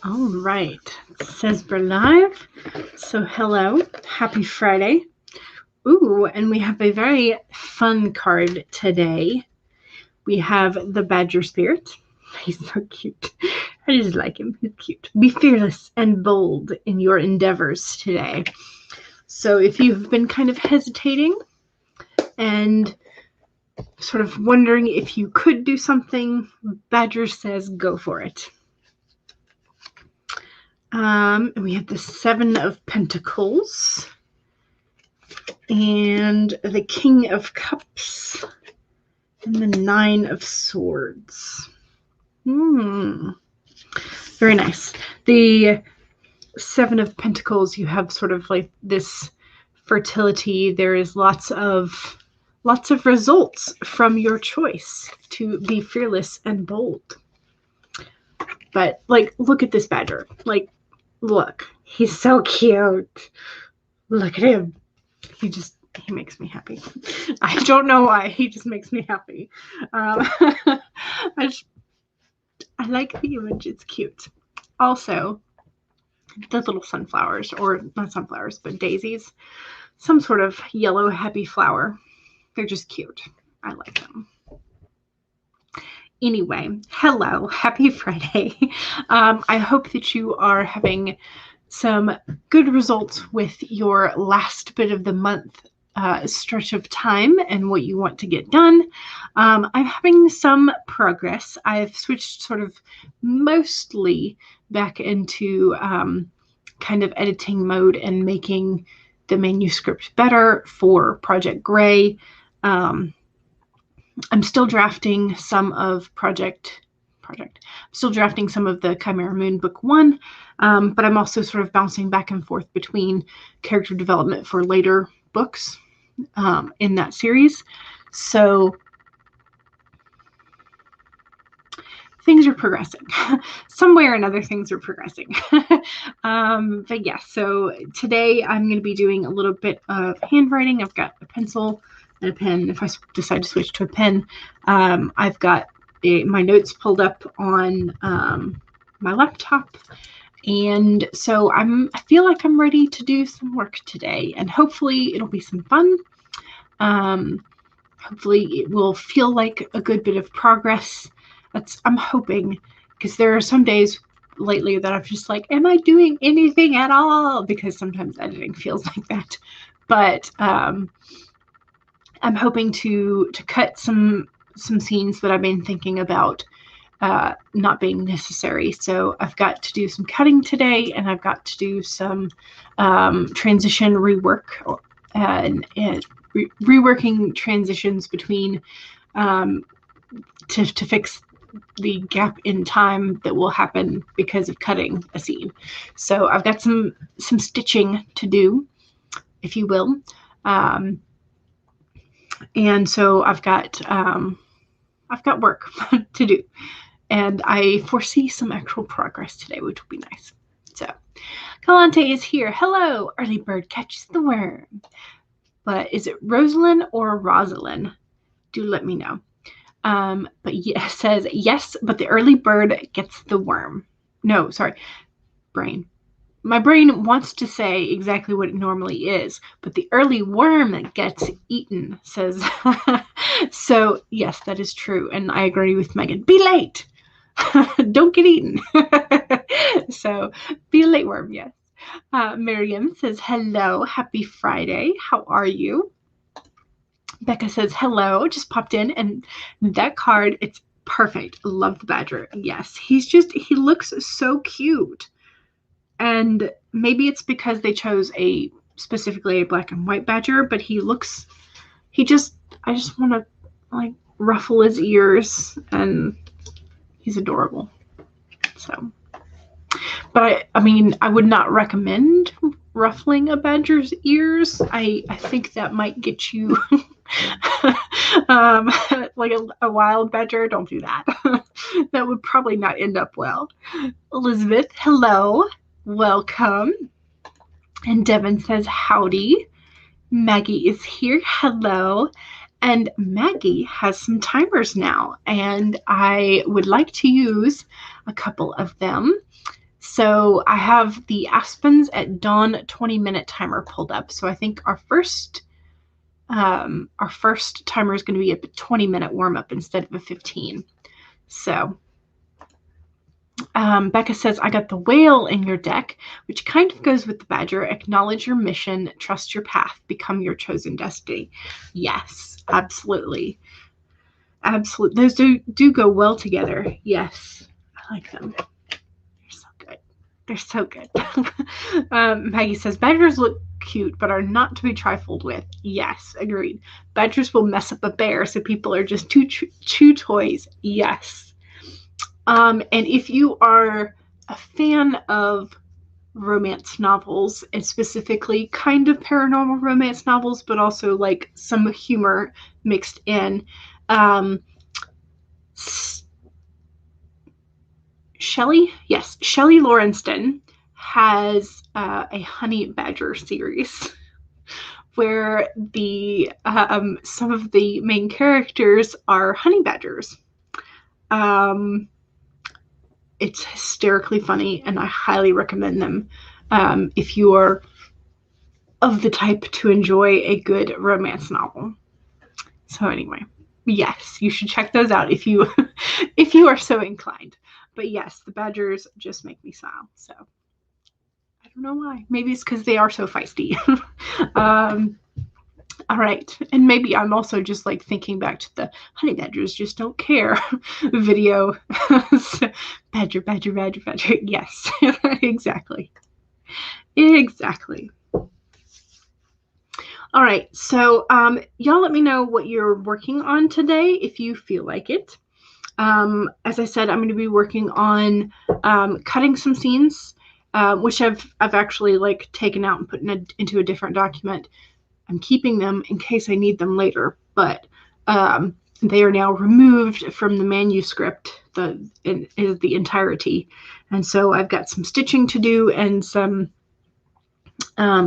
All right, it says we're live. So hello, happy Friday. Ooh, and we have a very fun card today. We have the Badger Spirit. He's so cute. I just like him. He's cute. Be fearless and bold in your endeavors today. So if you've been kind of hesitating and sort of wondering if you could do something, Badger says go for it. We have the Seven of Pentacles and the King of Cups and the Nine of Swords. Very nice. The Seven of Pentacles, you have sort of like this fertility. There is lots of results from your choice to be fearless and bold. But like, look at this badger. Like, look, he's so cute. Look at him. He makes me happy. I don't know why. He just makes me happy. I like the image. It's cute. Also, the little sunflowers, or not sunflowers, but daisies. Some sort of yellow happy flower. They're just cute. I like them. Anyway, hello, happy Friday. I hope that you are having some good results with your last bit of the month stretch of time and what you want to get done. I'm having some progress. I've switched sort of mostly back into kind of editing mode and making the manuscript better for Project Gray. I'm still drafting some of still drafting some of the Chimera Moon Book 1, but I'm also sort of bouncing back and forth between character development for later books in that series. So things are progressing. Some way or another, things are progressing. But yeah, so today I'm going to be doing a little bit of handwriting. I've got a pencil and a pen. If I decide to switch to a pen, I've got my notes pulled up on my laptop, and so I feel like I'm ready to do some work today, and hopefully it'll be some fun. Hopefully it will feel like a good bit of progress. I'm hoping, because there are some days lately that I'm just like, am I doing anything at all? Because sometimes editing feels like that. But I'm hoping to cut some scenes that I've been thinking about not being necessary. So I've got to do some cutting today, and I've got to do some transition rework and reworking transitions between to fix the gap in time that will happen because of cutting a scene. So I've got some stitching to do, if you will. And so I've got work to do, and I foresee some actual progress today, which will be nice. So Kalante is here. Hello, early bird catches the worm. But is it Rosalind or Rosalind? Do let me know. But yeah, says yes, but the early bird gets the worm. No, sorry, brain. My brain wants to say exactly what it normally is, but the early worm gets eaten, says. So, yes, that is true. And I agree with Megan. Be late. Don't get eaten. So, be a late worm, yes. Miriam says, hello, happy Friday. How are you? Becca says, hello, just popped in. And that card, it's perfect. Love the badger. Yes, he looks so cute. And maybe it's because they chose specifically a black and white badger, but I just want to like ruffle his ears, and he's adorable. So, but I mean, I would not recommend ruffling a badger's ears. I think that might get you like a wild badger. Don't do that. That would probably not end up well. Elizabeth, hello. Welcome. And Devin says, howdy. Maggie is here. Hello. And Maggie has some timers now, and I would like to use a couple of them. So I have the Aspens at Dawn 20-minute timer pulled up. So I think our first timer is going to be a 20-minute warm-up instead of a 15. So Becca says, I got the whale in your deck, which kind of goes with the badger. Acknowledge your mission, trust your path, become your chosen destiny. Yes, absolutely. Absolutely. Those do go well together. Yes, I like them. They're so good. They're so good. Maggie says, badgers look cute, but are not to be trifled with. Yes, agreed. Badgers will mess up a bear, so people are just chew toys. Yes. And if you are a fan of romance novels, and specifically kind of paranormal romance novels, but also like some humor mixed in, Shelley Lawrenston has a honey badger series where the some of the main characters are honey badgers. It's hysterically funny, and I highly recommend them if you are of the type to enjoy a good romance novel. So anyway, yes, you should check those out if you if you are so inclined. But yes, the badgers just make me smile. So I don't know why. Maybe it's because they are so feisty. All right. And maybe I'm also just like thinking back to the honey badgers just don't care video. Badger, badger, badger, badger. Yes, exactly. Exactly. All right. So y'all let me know what you're working on today if you feel like it. As I said, I'm going to be working on cutting some scenes, which I've actually like taken out and put into a different document. I'm keeping them in case I need them later, but they are now removed from the manuscript, the entirety. And so I've got some stitching to do and some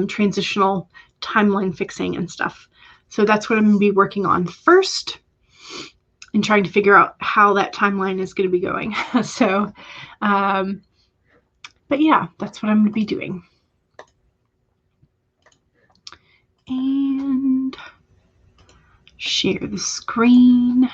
transitional timeline fixing and stuff. So that's what I'm going to be working on first and trying to figure out how that timeline is going to be going. So, but yeah, that's what I'm going to be doing. And share the screen.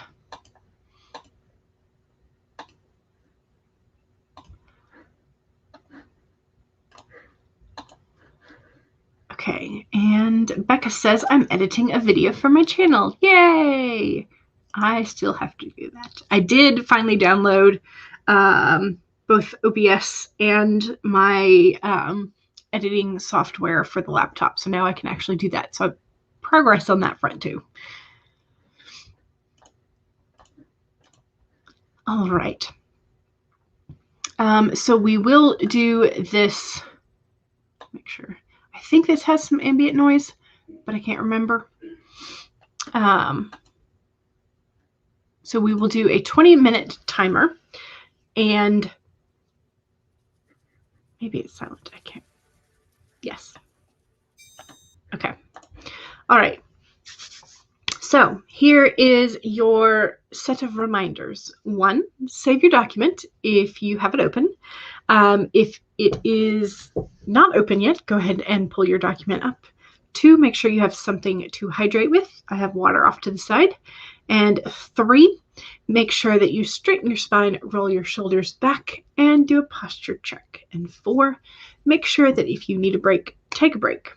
Okay, and Becca says, I'm editing a video for my channel. Yay! I still have to do that. I did finally download both OBS and my editing software for the laptop, so now I can actually do that. So progress on that front too. All right. So we will do this. Make sure. I think this has some ambient noise, but I can't remember. So we will do a 20-minute timer, and maybe it's silent. I can't. Yes. Okay. All right. So here is your set of reminders. 1, save your document if you have it open. If it is not open yet, go ahead and pull your document up. 2, make sure you have something to hydrate with. I have water off to the side. And 3, make sure that you straighten your spine, roll your shoulders back, and do a posture check. And 4, make sure that if you need a break, take a break.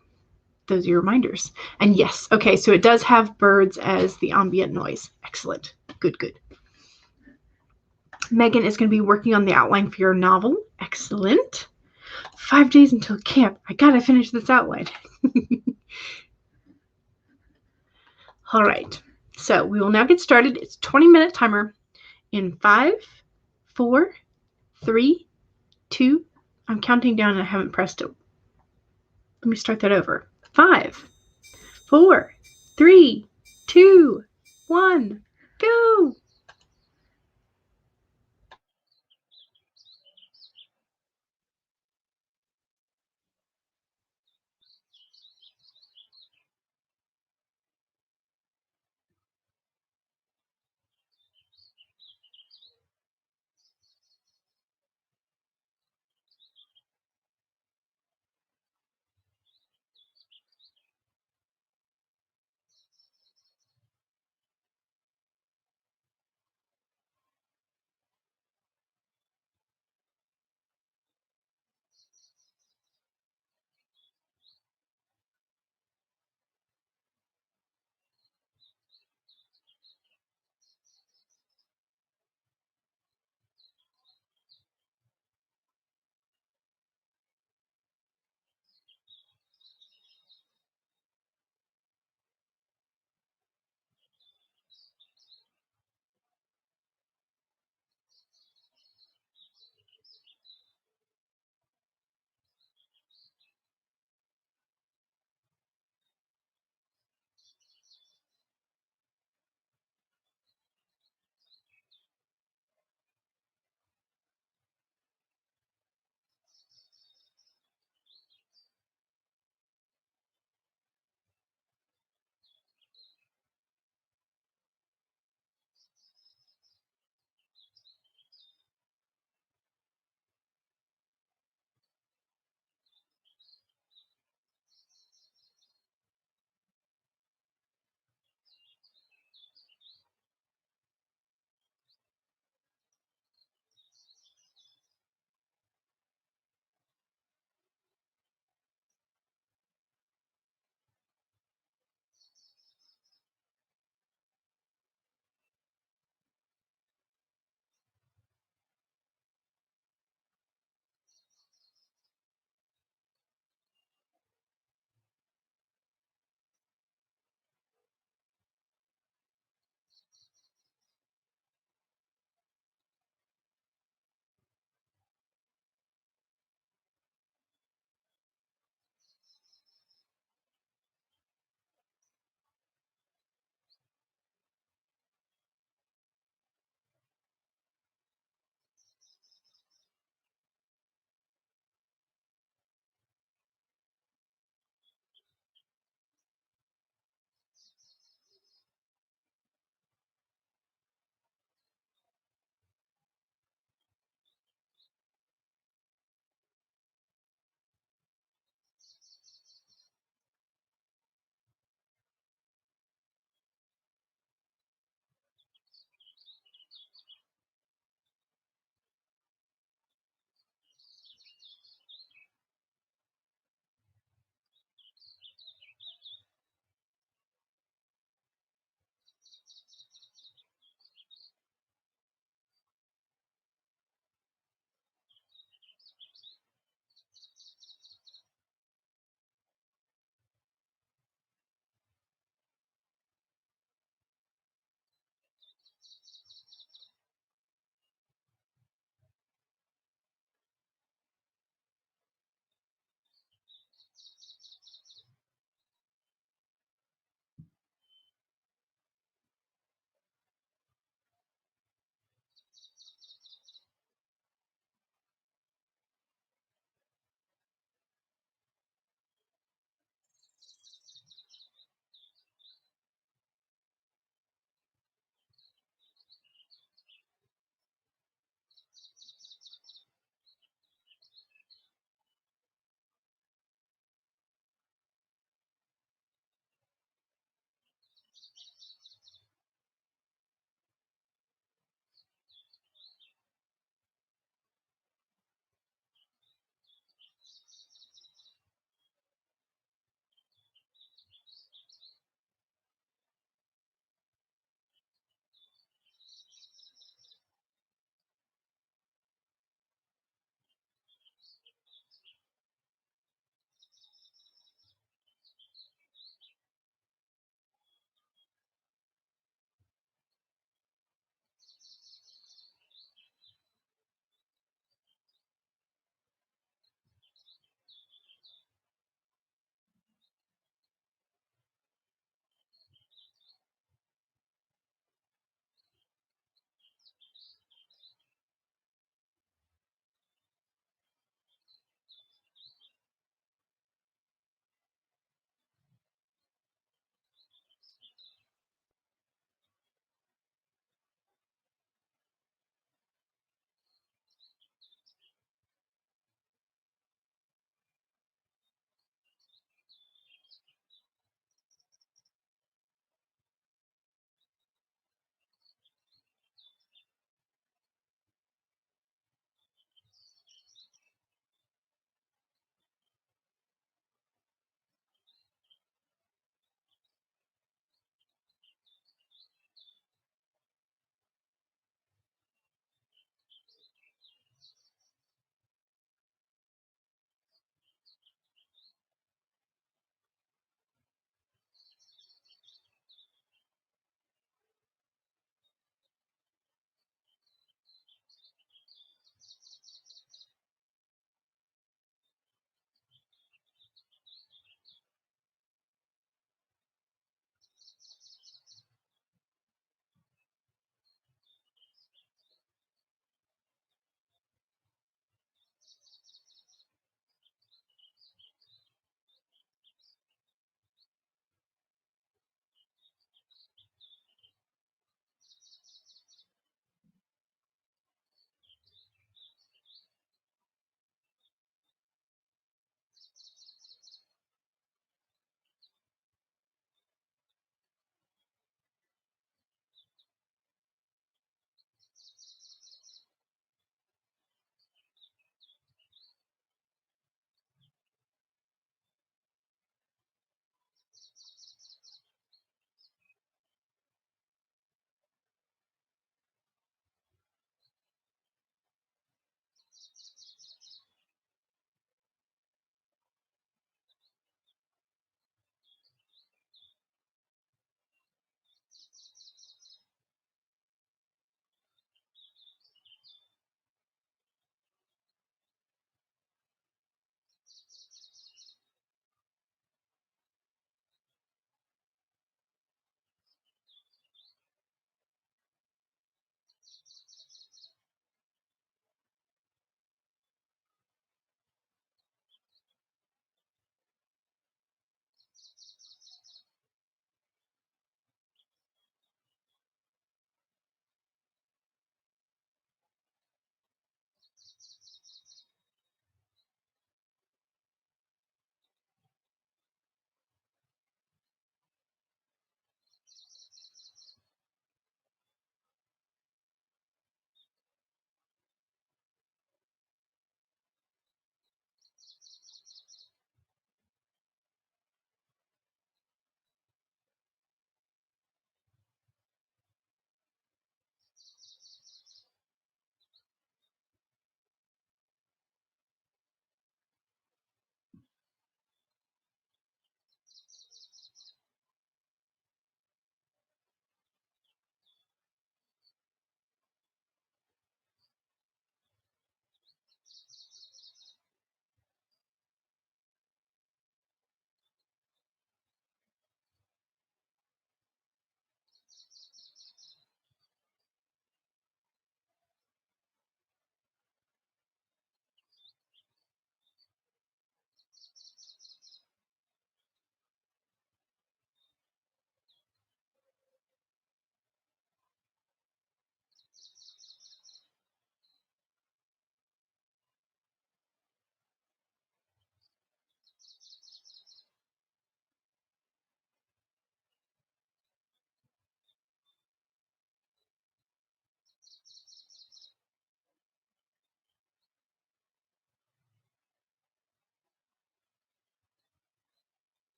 Those are your reminders. And yes, okay, so it does have birds as the ambient noise. Excellent. Good, good. Megan is going to be working on the outline for your novel. Excellent. 5 days until camp. I gotta finish this outline. All right. So we will now get started. It's a 20-minute timer in 5, 4, 3, 2. I'm counting down and I haven't pressed it. Let me start that over. 5, 4, 3, 2, 1, go.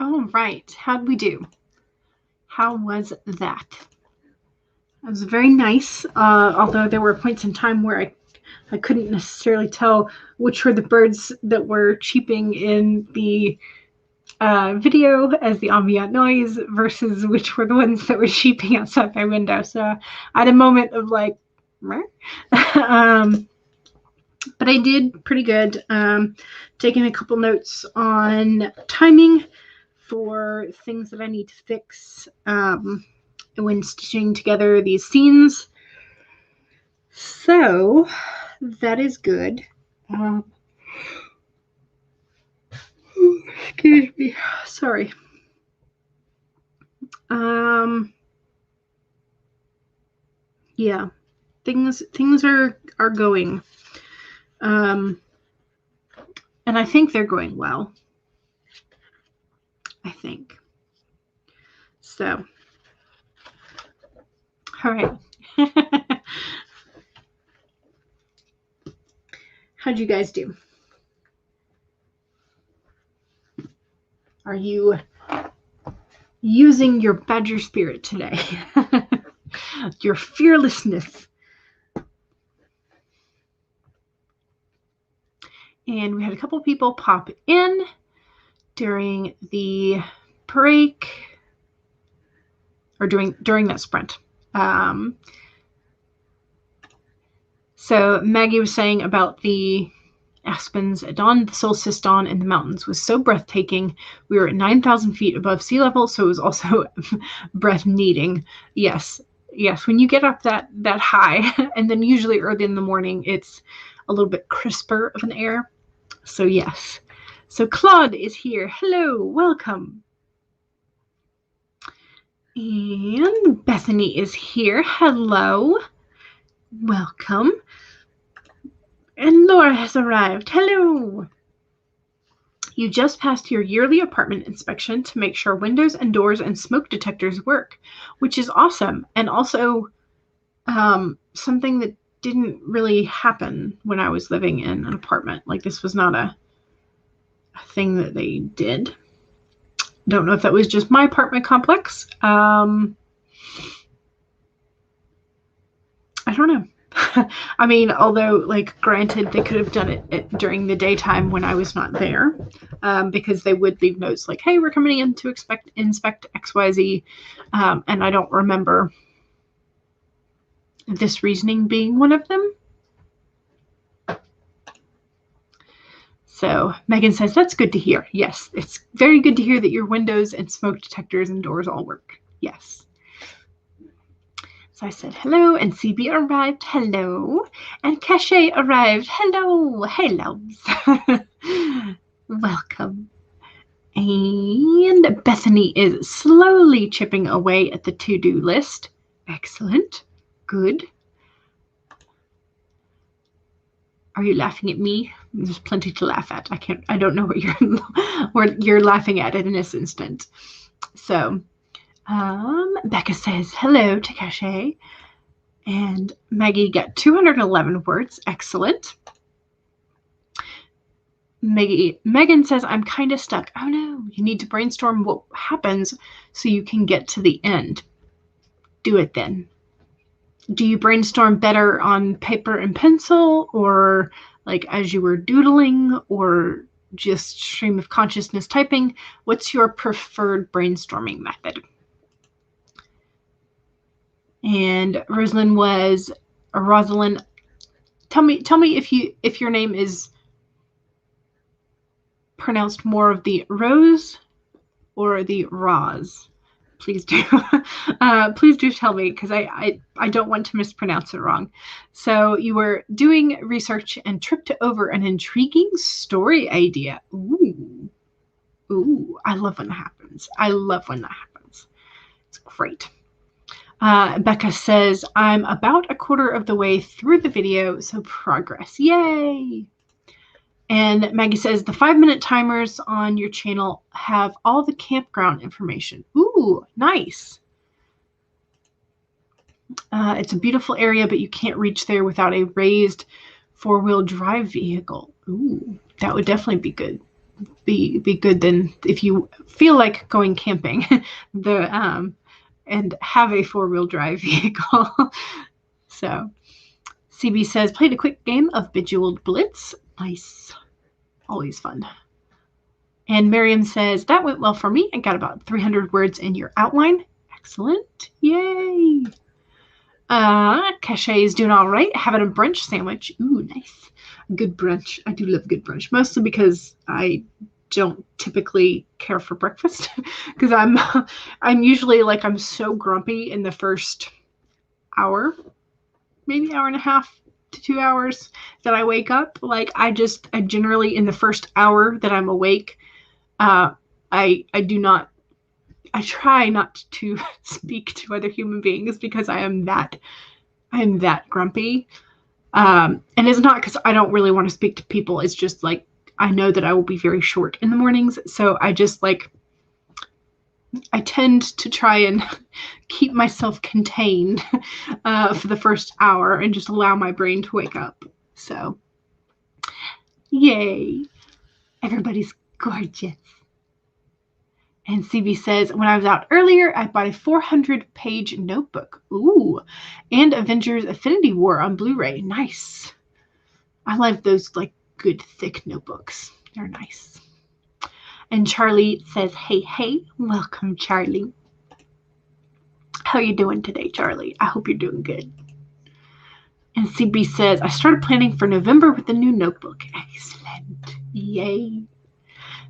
All right. How'd we do? How was that? It was very nice, although there were points in time where I couldn't necessarily tell which were the birds that were cheeping in the video as the ambient noise versus which were the ones that were cheeping outside my window. So I had a moment of like, but I did pretty good. Taking a couple notes on timing for things that I need to fix when stitching together these scenes. So that is good. Excuse me. Sorry. Yeah. Things are going. And I think they're going well. I think. So. All right. How'd you guys do? Are you using your badger spirit today? Your fearlessness. And we had a couple people pop in during the break or during that sprint. So Maggie was saying about the aspens at dawn, the solstice dawn in the mountains was so breathtaking. We were at 9,000 feet above sea level, so it was also breath needing. Yes. When you get up that high, and then usually early in the morning, it's a little bit crisper of an air. So yes. So Claude is here. Hello, welcome. And Bethany is here. Hello, welcome. And Laura has arrived. Hello. You just passed your yearly apartment inspection to make sure windows and doors and smoke detectors work, which is awesome. And also something that didn't really happen when I was living in an apartment. Like, this was not a thing that they did. Don't know if that was just my apartment complex. I don't know. I mean, although, like, granted, they could have done it during the daytime when I was not there, because they would leave notes like, hey, we're coming in to inspect XYZ, and I don't remember this reasoning being one of them. So Megan says, that's good to hear. Yes, it's very good to hear that your windows and smoke detectors and doors all work. Yes. So I said hello, and CB arrived. Hello. And Cachet arrived. Hello. Hey, loves. Welcome. And Bethany is slowly chipping away at the to-do list. Excellent. Good. Are you laughing at me? There's plenty to laugh at. I don't know what you're laughing at in this instant. So Becca says hello to Cachet, and Maggie got 211 words. Excellent. Megan says, I'm kind of stuck. Oh no, you need to brainstorm what happens so you can get to the end. Do it then. Do you brainstorm better on paper and pencil, or like as you were doodling, or just stream of consciousness typing? What's your preferred brainstorming method? And Rosalind, tell me if your name is pronounced more of the Rose or the Roz. Please do. Please do tell me, because I don't want to mispronounce it wrong. So you were doing research and tripped over an intriguing story idea. Ooh, I love when that happens. It's great. Becca says, I'm about a quarter of the way through the video, so progress. Yay! And Maggie says, the 5-minute timers on your channel have all the campground information. Ooh, nice. It's a beautiful area, but you can't reach there without a raised 4-wheel drive vehicle. Ooh, that would definitely be good. be good than if you feel like going camping and have a 4-wheel drive vehicle. So CB says, played a quick game of Bejeweled Blitz. Nice. Always fun. And Miriam says, that went well for me. I got about 300 words in your outline. Excellent. Yay. Cachet is doing all right. Having a brunch sandwich. Ooh, nice. Good brunch. I do love good brunch, mostly because I don't typically care for breakfast because I'm usually like, I'm so grumpy in the first hour, maybe hour and a half to 2 hours that I wake up. Like I generally in the first hour that I'm awake, I try not to speak to other human beings because I am that grumpy. And it's not because I don't really want to speak to people. It's just like, I know that I will be very short in the mornings. So I just like, I tend to try and keep myself contained for the first hour and just allow my brain to wake up. So, yay. Everybody's gorgeous. And CB says, when I was out earlier, I bought a 400-page notebook. Ooh, and Avengers Affinity War on Blu-ray. Nice. I like those like good thick notebooks. They're nice. And Charlie says, hey, welcome, Charlie. How are you doing today, Charlie? I hope you're doing good. And CB says, I started planning for November with the new notebook. Excellent. Yay.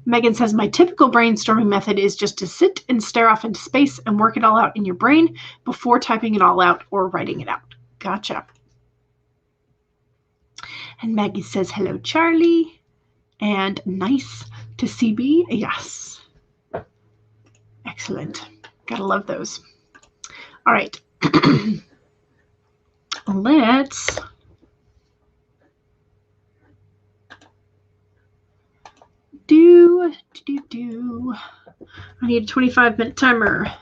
Megan says, my typical brainstorming method is just to sit and stare off into space and work it all out in your brain before typing it all out or writing it out. Gotcha. And Maggie says, hello, Charlie. And nice to CB. Yes. Excellent. Gotta love those. All right. Let's do. I need a 25-minute timer.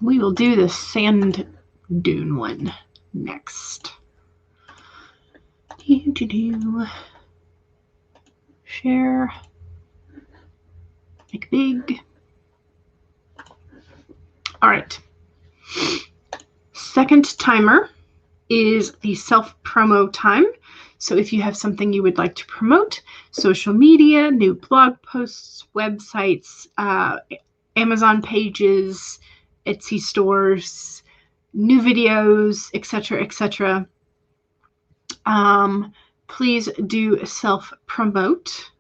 We will do the sand dune one next. Share. Make big. All right. Second timer is the self-promo time. So if you have something you would like to promote, social media, new blog posts, websites, Amazon pages, Etsy stores, new videos, etc., please do self-promote.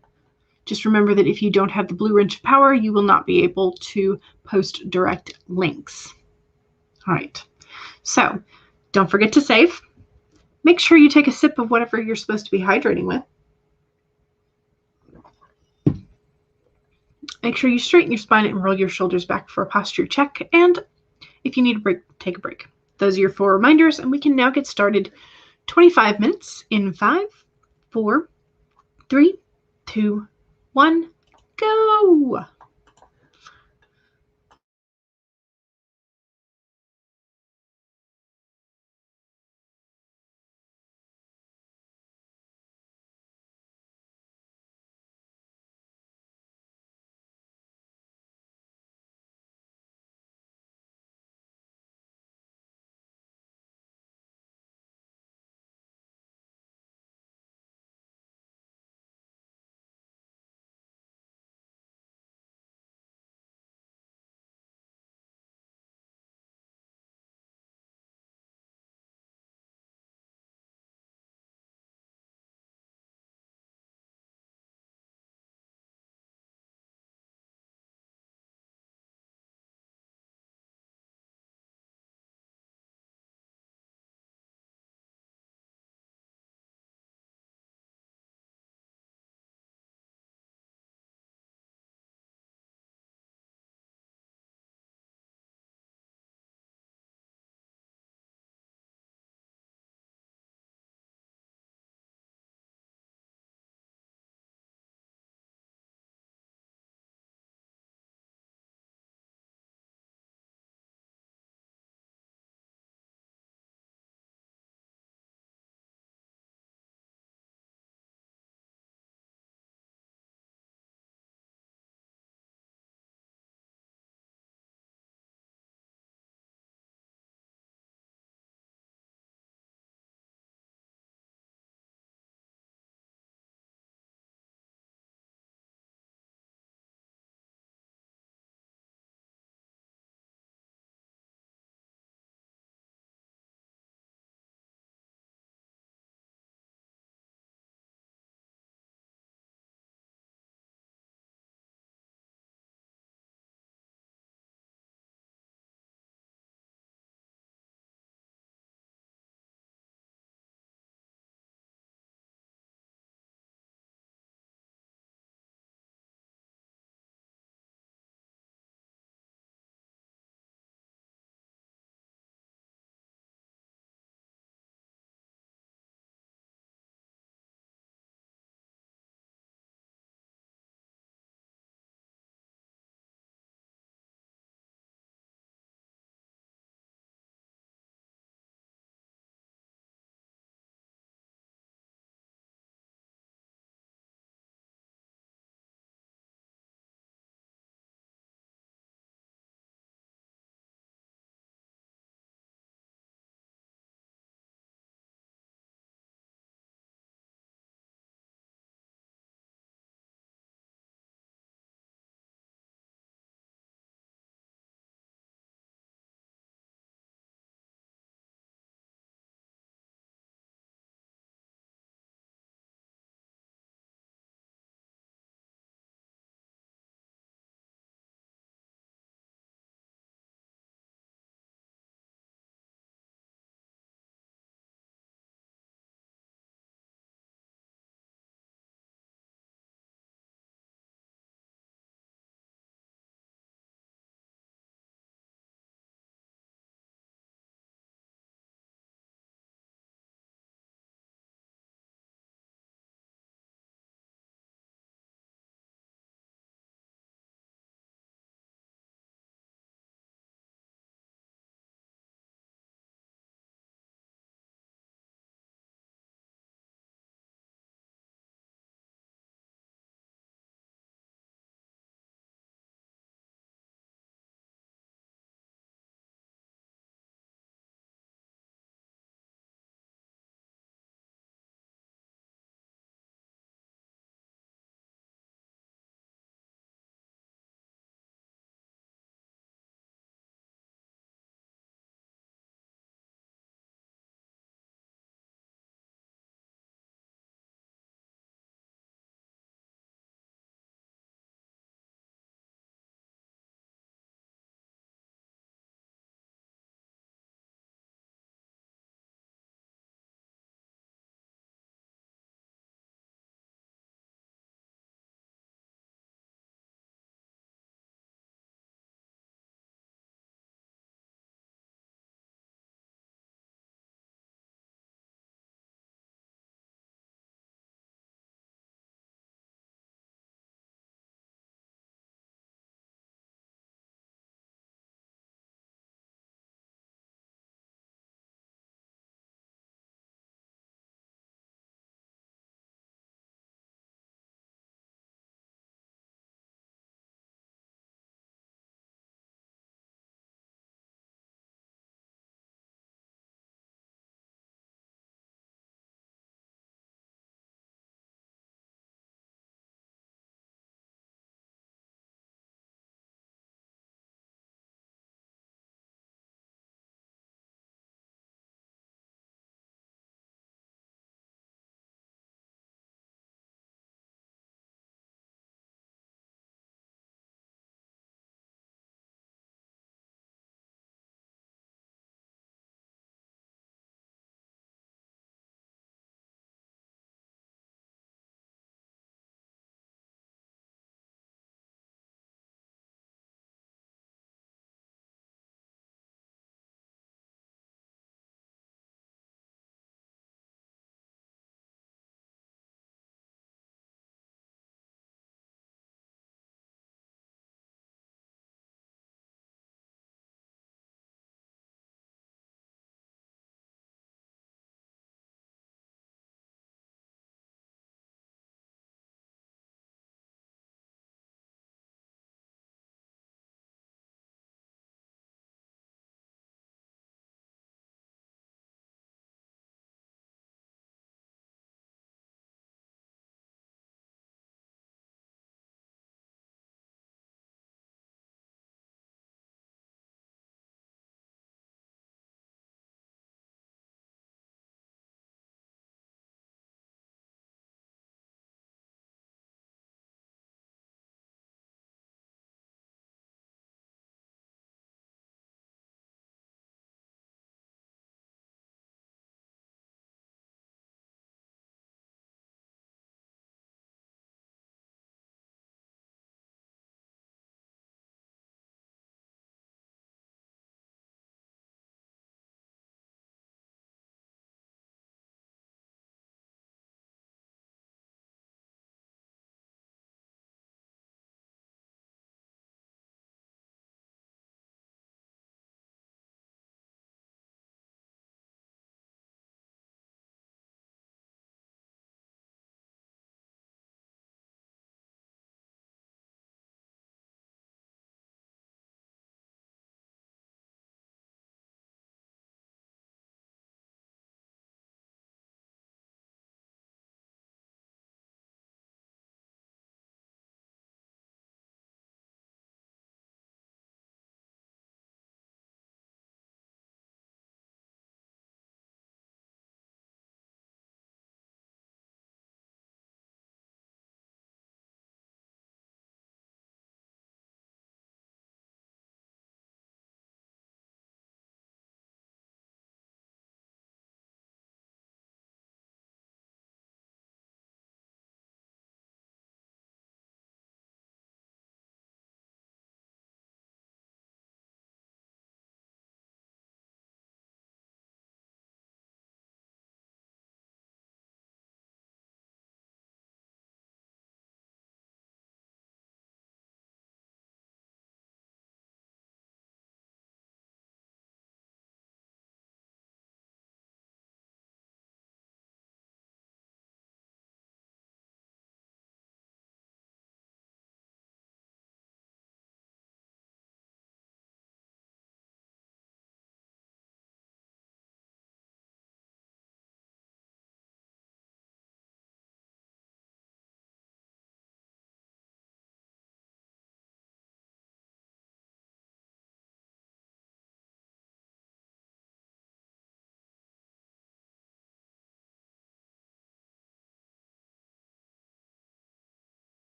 Just remember that if you don't have the blue wrench of power, you will not be able to post direct links. All right. So don't forget to save. Make sure you take a sip of whatever you're supposed to be hydrating with. Make sure you straighten your spine and roll your shoulders back for a posture check. And if you need a break, take a break. Those are your 4 reminders, and we can now get started. 25 minutes in 5, 4, 3, 2, 1, go!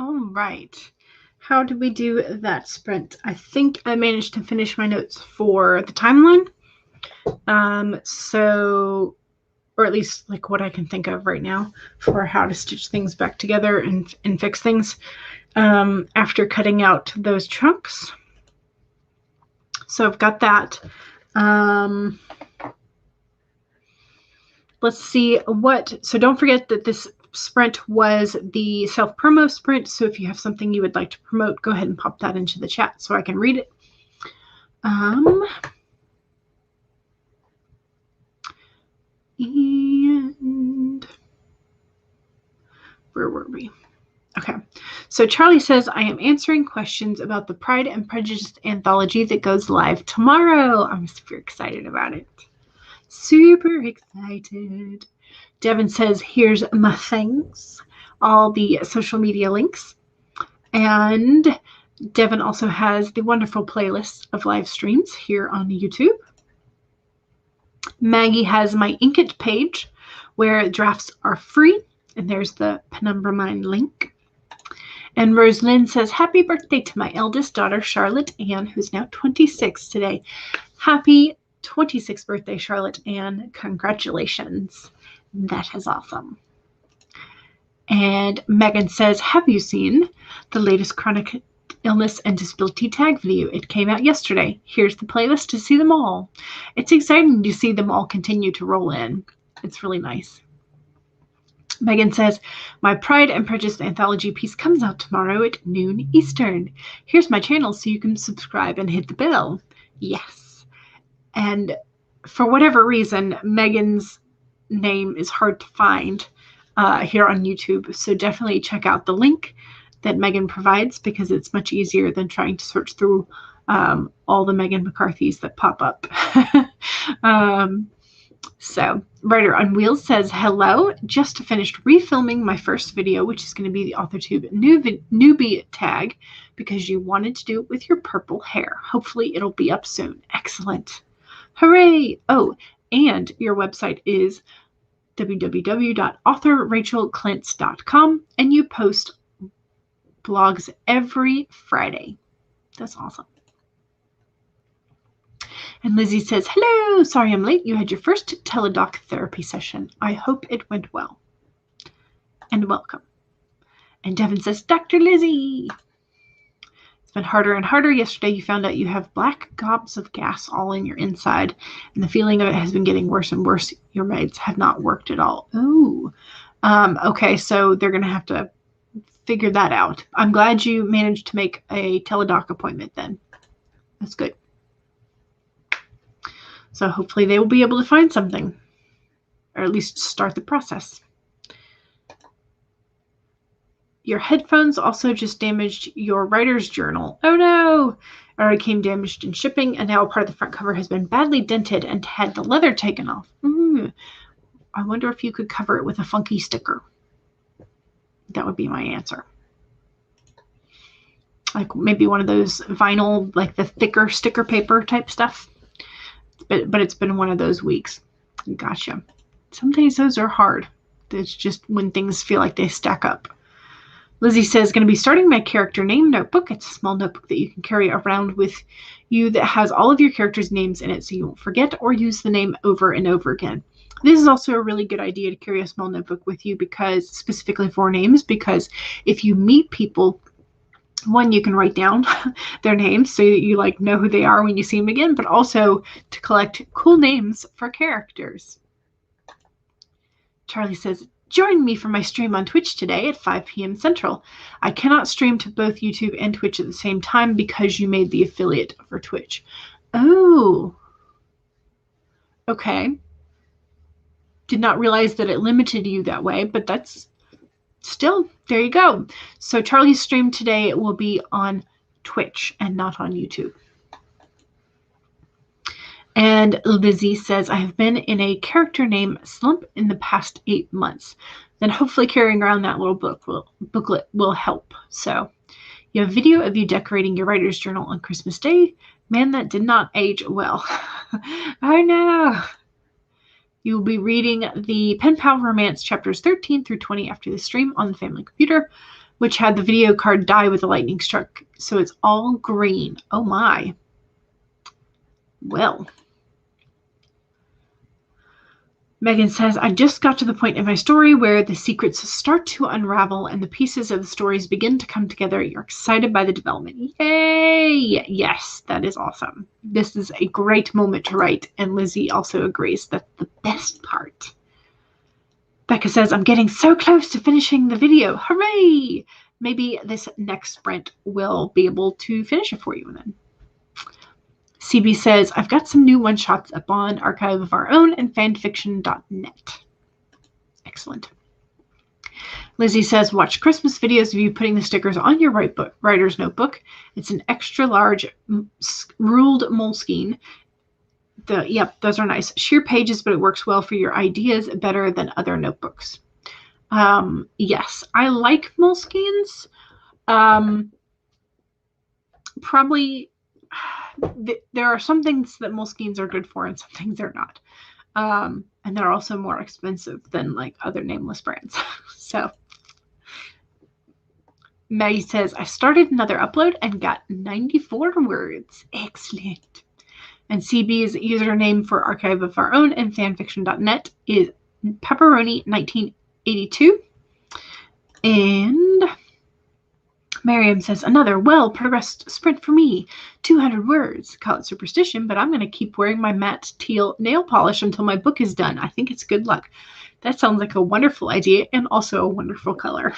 All right. How did we do that sprint? I think I managed to finish my notes for the timeline. Or at least like what I can think of right now for how to stitch things back together and fix things after cutting out those chunks. So I've got that. Let's see so don't forget that this sprint was the self-promo sprint. So if you have something you would like to promote, go ahead and pop that into the chat so I can read it. And where were we? Okay. So Charlie says, I am answering questions about the Pride and Prejudice anthology that goes live tomorrow. I'm super excited about it. Super excited. Devin says, here's my things, all the social media links. And Devin also has the wonderful playlist of live streams here on YouTube. Maggie has my Inkit page where drafts are free. And there's the Penumbra Mine link. And Rosalind says, happy birthday to my eldest daughter, Charlotte Ann, who's now 26 today. Happy 26th birthday, Charlotte Ann. Congratulations. That is awesome. And Megan says, have you seen the latest chronic illness and disability tag video? It came out yesterday. Here's the playlist to see them all. It's exciting to see them all continue to roll in. It's really nice. Megan says, my Pride and Prejudice anthology piece comes out tomorrow at noon Eastern. Here's my channel so you can subscribe and hit the bell. Yes. And for whatever reason, Megan's name is hard to find here on YouTube. So definitely check out the link that Megan provides because it's much easier than trying to search through all the Megan McCarthy's that pop up. So Writer on Wheels says, hello, just finished refilming my first video, which is going to be the AuthorTube newbie tag because you wanted to do it with your purple hair. Hopefully it'll be up soon. Excellent. Hooray. Oh, and your website is www.authorrachelclintz.com and you post blogs every Friday. That's awesome. And Lizzie says, hello, sorry I'm late. You had your first teledoc therapy session. I hope it went well. And welcome. And Devin says, Dr. Lizzie. It's been harder and harder. Yesterday you found out you have black gobs of gas all in your inside. And the feeling of it has been getting worse and worse. Your meds have not worked at all. Oh, okay. So they're going to have to figure that out. I'm glad you managed to make a teledoc appointment then. That's good. So hopefully they will be able to find something, or at least start the process. Your headphones also just damaged your writer's journal. Oh no! It already came damaged in shipping, and now a part of the front cover has been badly dented and had the leather taken off. I wonder if you could cover it with a funky sticker. That would be my answer. Like maybe one of those vinyl, like the thicker sticker paper type stuff. But it's been one of those weeks. Gotcha. Some days those are hard. It's just when things feel like they stack up. Lizzie says, going to be starting my character name notebook. It's a small notebook that you can carry around with you that has all of your characters' names in it so you won't forget or use the name over and over again. This is also a really good idea to carry a small notebook with you because specifically for names, because if you meet people, one, you can write down their names so that you like know who they are when you see them again, but also to collect cool names for characters. Charlie says, join me for my stream on Twitch today at 5 p.m. Central. I cannot stream to both YouTube and Twitch at the same time because you made the affiliate for Twitch. Oh, okay. Did not realize that it limited you that way, but that's still, there you go. So Charlie's stream today will be on Twitch and not on YouTube. And Lizzie says, I have been in a character name slump in the past 8 months. Then hopefully carrying around that little booklet will help. So you have a video of you decorating your writer's journal on Christmas Day. Man, that did not age well. I know. You will be reading the Pen Pal Romance chapters 13 through 20 after the stream on the family computer. which had the video card die with a lightning struck. So it's all green. Oh my. Well. Megan says, I just got to the point in my story where the secrets start to unravel and the pieces of the stories begin to come together. You're excited by the development. Yay! Yes, that is awesome. This is a great moment to write, and Lizzie also agrees that's the best part. Becca says, I'm getting so close to finishing the video. Hooray! Maybe this next sprint will be able to finish it for you then. CB says, I've got some new one-shots up on Archive of Our Own and fanfiction.net. Excellent. Lizzie says, watch Christmas videos of you putting the stickers on your writer's notebook. It's an extra large ruled Moleskine. Yep, those are nice. Sheer pages, but it works well for your ideas better than other notebooks. Yes, I like Moleskines. Probably... there are some things that Moleskines are good for and some things they're not. And they're also more expensive than like other nameless brands. So Maggie says, I started another upload and got 94 words. Excellent. And CB's username for Archive of Our Own and fanfiction.net is pepperoni1982. And Miriam says, another well-progressed sprint for me. 200 words. Call it superstition, but I'm going to keep wearing my matte teal nail polish until my book is done. I think it's good luck. That sounds like a wonderful idea and also a wonderful color.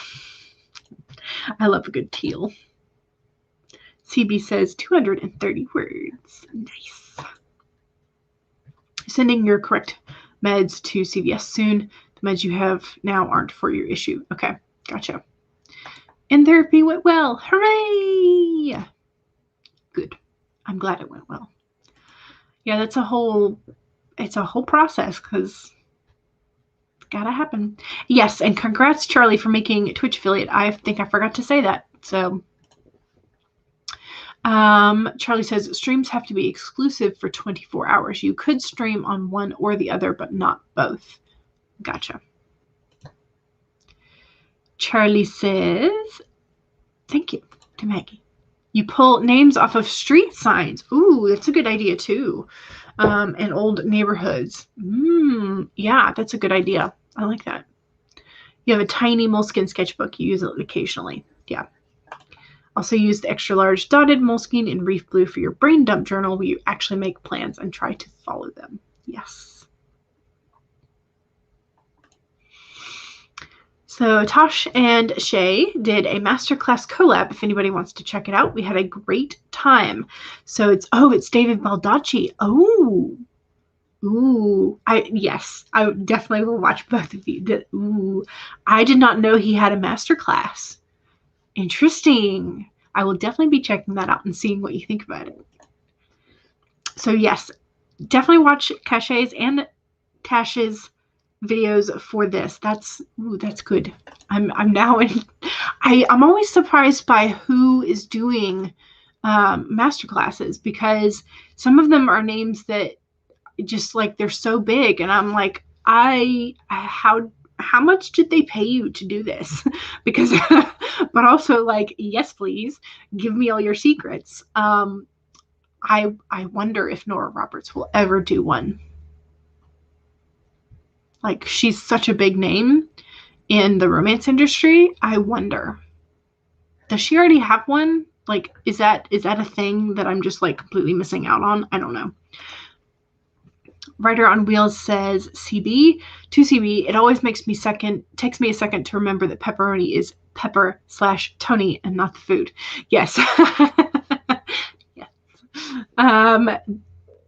I love a good teal. CB says 230 words. Nice. Sending your correct meds to CVS soon. The meds you have now aren't for your issue. Okay, gotcha. And therapy went well. Hooray! Good. I'm glad it went well. Yeah, it's a whole process because it's gotta happen. Yes, and congrats, Charlie, for making Twitch affiliate. I think I forgot to say that. So Charlie says streams have to be exclusive for 24 hours. You could stream on one or the other, but not both. Gotcha. Charlie says, thank you to Maggie. You pull names off of street signs. Ooh, that's a good idea too. And old neighborhoods. Yeah, that's a good idea. I like that. You have a tiny Moleskine sketchbook. You use it occasionally. Yeah. Also use the extra large dotted Moleskine in Reef Blue for your brain dump journal where you actually make plans and try to follow them. Yes. So Tosh and Shay did a masterclass collab. If anybody wants to check it out, we had a great time. So it's David Baldacci. Yes, I definitely will watch both of you. I did not know he had a masterclass. Interesting. I will definitely be checking that out and seeing what you think about it. So yes, definitely watch Cachet's and Tash's videos for this. That's good. I'm now in. I'm always surprised by who is doing master classes because some of them are names that just like they're so big, and I'm like, how much did they pay you to do this? Because, but also like, yes, please give me all your secrets. I wonder if Nora Roberts will ever do one. Like, she's such a big name in the romance industry. I wonder, does she already have one? Like, is that a thing that I'm just like completely missing out on? I don't know. Writer on Wheels says CB to CB. It always takes me a second to remember that pepperoni is pepper/Tony and not the food. Yes. Yes.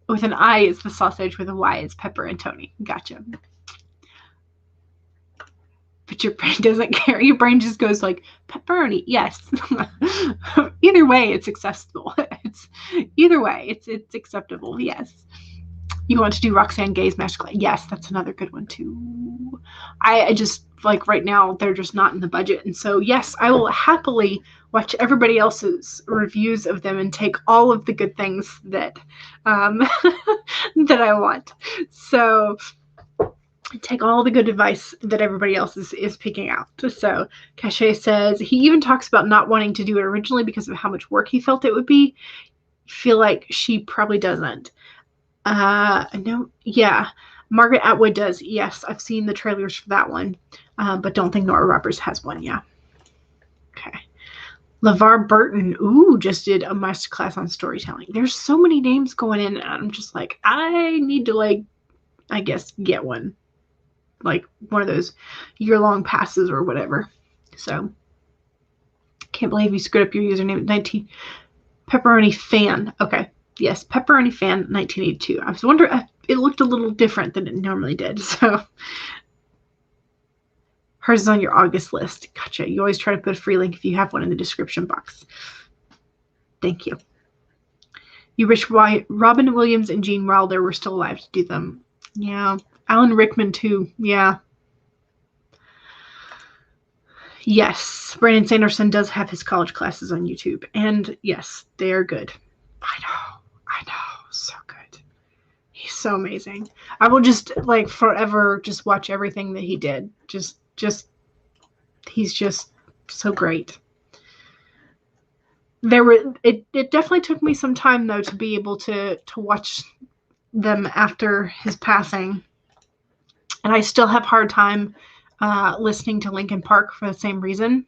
With an I it's the sausage. With a Y it's pepper and Tony. Gotcha. But your brain doesn't care. Your brain just goes like, pepperoni, yes. Either way, it's acceptable. Either way, it's acceptable, yes. You want to do Roxanne Gay's masterclass? Yes, that's another good one too. I just, like right now, they're just not in the budget. And so, yes, I will happily watch everybody else's reviews of them and take all of the good things that, that I want. So, take all the good advice that everybody else is picking out. So Cachet says he even talks about not wanting to do it originally because of how much work he felt it would be. Feel like she probably doesn't. No, yeah. Margaret Atwood does. Yes, I've seen the trailers for that one, but don't think Nora Roberts has one. Yeah. Okay. LeVar Burton, just did a masterclass on storytelling. There's so many names going in, and I'm just like, I need to, like, I guess, get one. Like, one of those year-long passes or whatever. So, can't believe you screwed up your username. 19 Pepperoni Fan. Okay. Yes, Pepperoni Fan 1982. I was wondering, it looked a little different than it normally did, so. Hers is on your August list. Gotcha. You always try to put a free link if you have one in the description box. Thank you. You wish Robin Williams and Gene Wilder were still alive to do them. Yeah. Alan Rickman, too. Yeah. Yes. Brandon Sanderson does have his college classes on YouTube. And yes, they are good. I know. So good. He's so amazing. I will just, like, forever just watch everything that he did. He's just so great. It definitely took me some time, though, to be able to watch them after his passing. And I still have a hard time listening to Linkin Park for the same reason.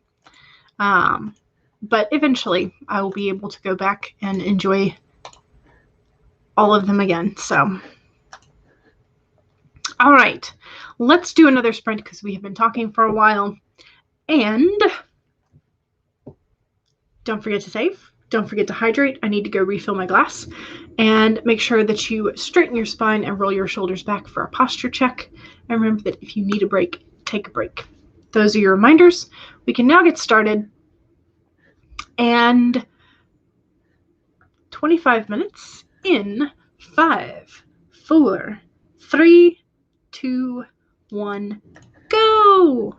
But eventually I will be able to go back and enjoy all of them again. So, all right, let's do another sprint because we have been talking for a while. And don't forget to save. Don't forget to hydrate. I need to go refill my glass. And make sure that you straighten your spine and roll your shoulders back for a posture check. And remember that if you need a break, take a break. Those are your reminders. We can now get started. And 25 minutes in 5, 4, 3, 2, 1, go!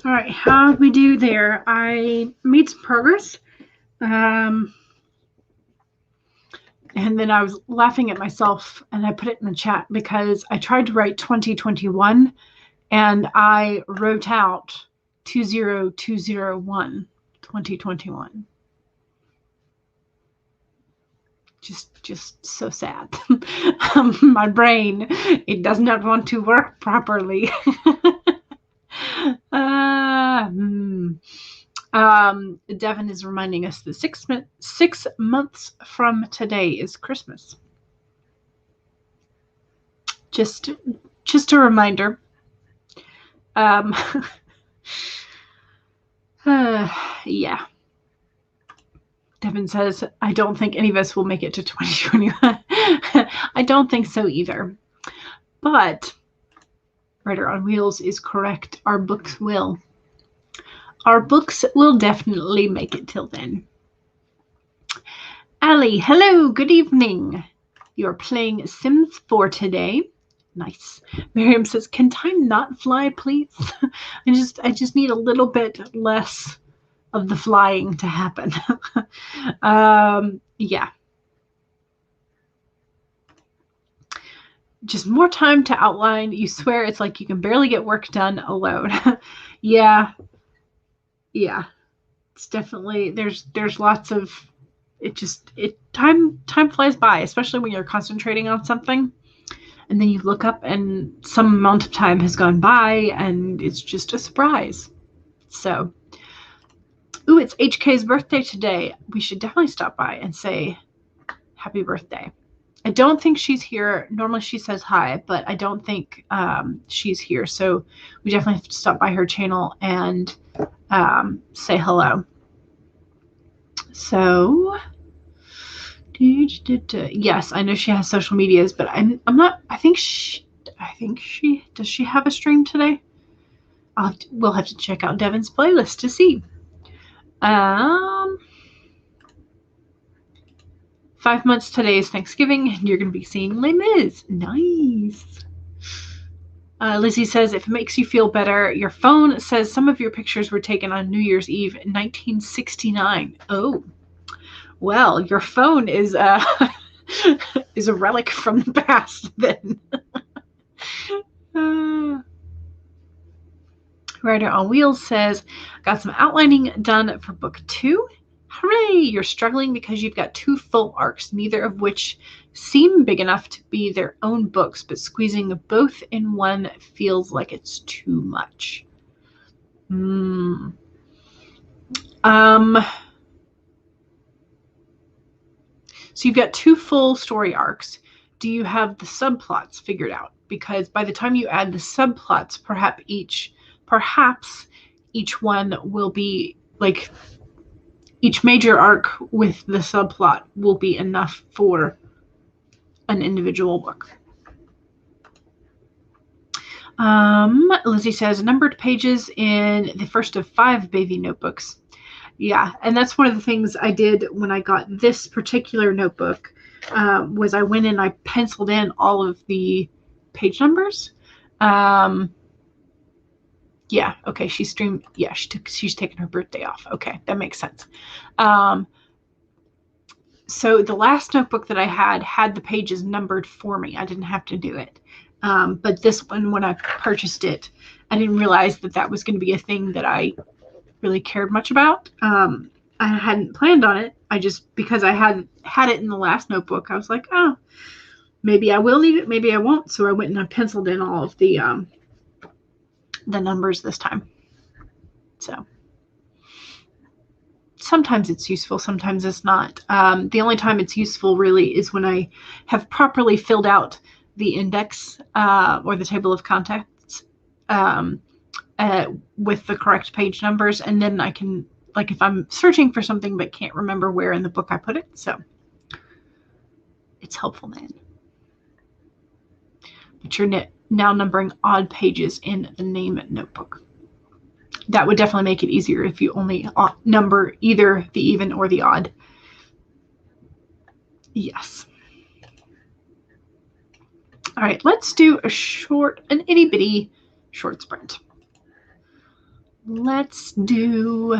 All right, how did we do there? I made some progress. And then I was laughing at myself, and I put it in the chat because I tried to write 2021 and I wrote out 20201 2021. Just so sad. My brain, it does not want to work properly. Devin is reminding us that 6 months from today is Christmas. Just a reminder. Yeah. Devin says, I don't think any of us will make it to 2021. I don't think so either. But Rider on Wheels is correct. Our books will. Our books will definitely make it till then. Ali, hello, good evening. You're playing Sims 4 today. Nice. Miriam says, can time not fly, please? I just need a little bit less of the flying to happen. Yeah. Just more time to outline. You swear it's like you can barely get work done alone. Yeah. It's definitely, there's lots of, time flies by, especially when you're concentrating on something. And then you look up and some amount of time has gone by and it's just a surprise. So, ooh, it's HK's birthday today. We should definitely stop by and say happy birthday. I don't think she's here. Normally she says hi, but I don't think she's here. So we definitely have to stop by her channel and say hello. So, yes, I know she has social medias, but I'm not. I think she does. She have a stream today? We'll have to check out Devin's playlist to see. 5 months today is Thanksgiving, and you're going to be seeing Les Mis. Nice. Lizzie says, if it makes you feel better, your phone says some of your pictures were taken on New Year's Eve in 1969. Oh, well, your phone is a relic from the past then. Rider on Wheels says, got some outlining done for book 2. Hooray! You're struggling because you've got 2 full arcs, neither of which seem big enough to be their own books, but squeezing both in one feels like it's too much. So you've got 2 full story arcs. Do you have the subplots figured out? Because by the time you add the subplots, perhaps each one will be like, each major arc with the subplot will be enough for an individual book. Lizzie says, numbered pages in the first of 5 baby notebooks. Yeah, and that's one of the things I did when I got this particular notebook, was I went and I penciled in all of the page numbers. Yeah, okay, she streamed. Yeah, she's taking her birthday off. Okay, that makes sense. So the last notebook that I had the pages numbered for me. I didn't have to do it. But this one, when I purchased it, I didn't realize that was going to be a thing that I really cared much about. I hadn't planned on it. Because I had it in the last notebook, I was like, oh, maybe I will need it, maybe I won't. So I went and I penciled in all of the numbers this time. So sometimes it's useful, sometimes it's not. The only time it's useful really is when I have properly filled out the index or the table of contents with the correct page numbers, and then I can, like, if I'm searching for something but can't remember where in the book I put it, so it's helpful then. But you're now numbering odd pages in the name notebook. That would definitely make it easier if you only number either the even or the odd. Yes. All right, let's do an itty bitty short sprint. let's do...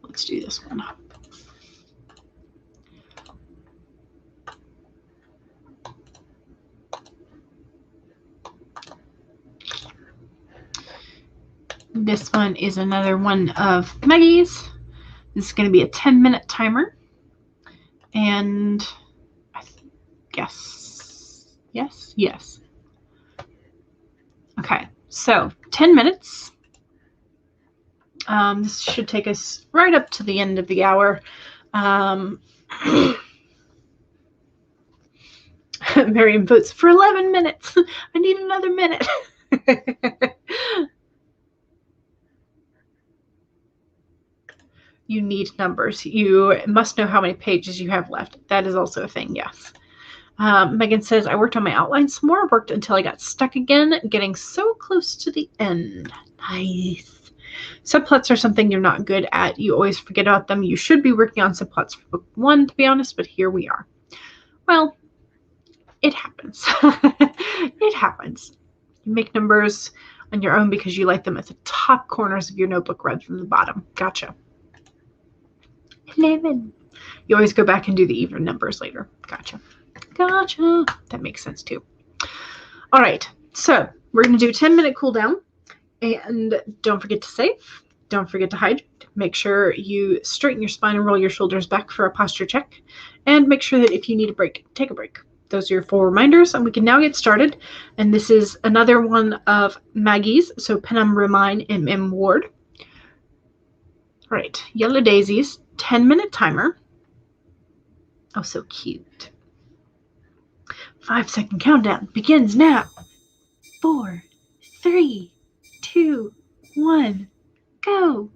Let's do this one. This one is another one of Maggie's. This is going to be a 10-minute timer. And I guess, yes. Okay, so 10 minutes. This should take us right up to the end of the hour. Miriam votes for 11 minutes. I need another minute. You need numbers. You must know how many pages you have left. That is also a thing, yes. Megan says, I worked on my outline some more, worked until I got stuck again, getting so close to the end. Nice. Subplots are something you're not good at. You always forget about them. You should be working on subplots for book 1, to be honest, but here we are. Well, it happens. It happens. You make numbers on your own because you like them at the top corners of your notebook rather than the bottom. Gotcha. 11. You always go back and do the even numbers later. Gotcha. That makes sense too. All right. So we're going to do a 10-minute cool down. And don't forget to save. Don't forget to hydrate. Make sure you straighten your spine and roll your shoulders back for a posture check. And make sure that if you need a break, take a break. Those are your 4 reminders, and we can now get started. And this is another one of Maggie's, so Penumbra Mine M.M. Ward. All right, Yellow Daisies, 10-minute timer. Oh, so cute. 5-second countdown begins now. 4, 3, 2, 1, go.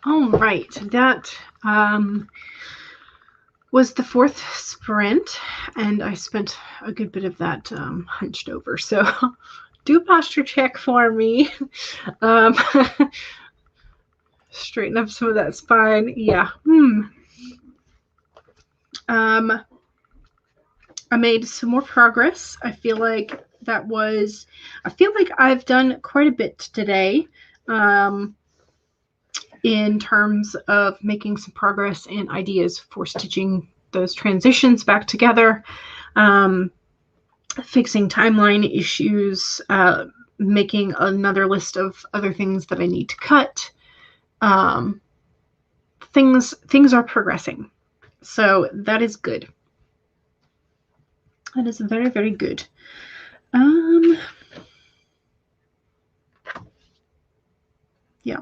All right. That was the 4th sprint, and I spent a good bit of that hunched over. So do a posture check for me. Straighten up some of that spine. Yeah. I made some more progress. I feel like I've done quite a bit today in terms of making some progress and ideas for stitching those transitions back together, fixing timeline issues, making another list of other things that I need to cut. Things are progressing. So that is good. That is very, very good. Yeah.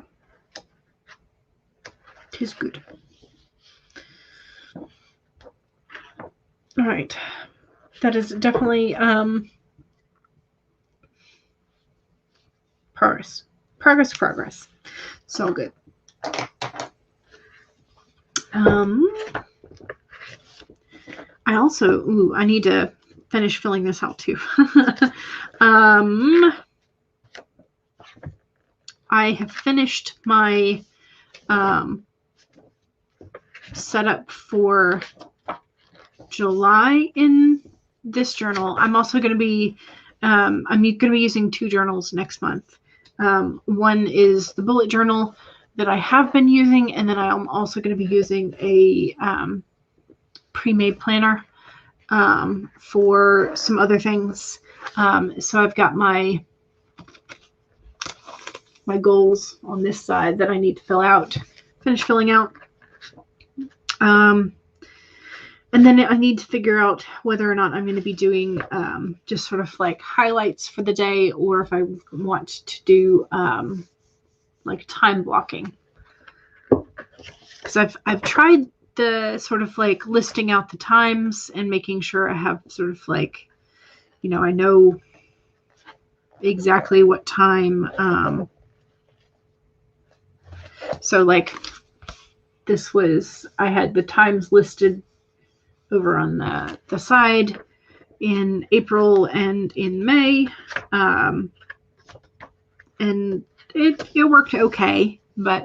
It is good. All right. That is definitely progress. Progress. It's all good. I also, I need to finish filling this out too. I have finished my setup for July in this journal. I'm also going to be, I'm going to be using 2 journals next month. One is the bullet journal that I have been using, and then I'm also going to be using a pre-made planner for some other things. So I've got my goals on this side that I need to finish filling out. And then I need to figure out whether or not I'm going to be doing just sort of like highlights for the day, or if I want to do like time blocking. Because I've tried the sort of like listing out the times and making sure I have sort of like, I know exactly what time. So like this was, I had the times listed over on the side in April and in May. And it worked okay, but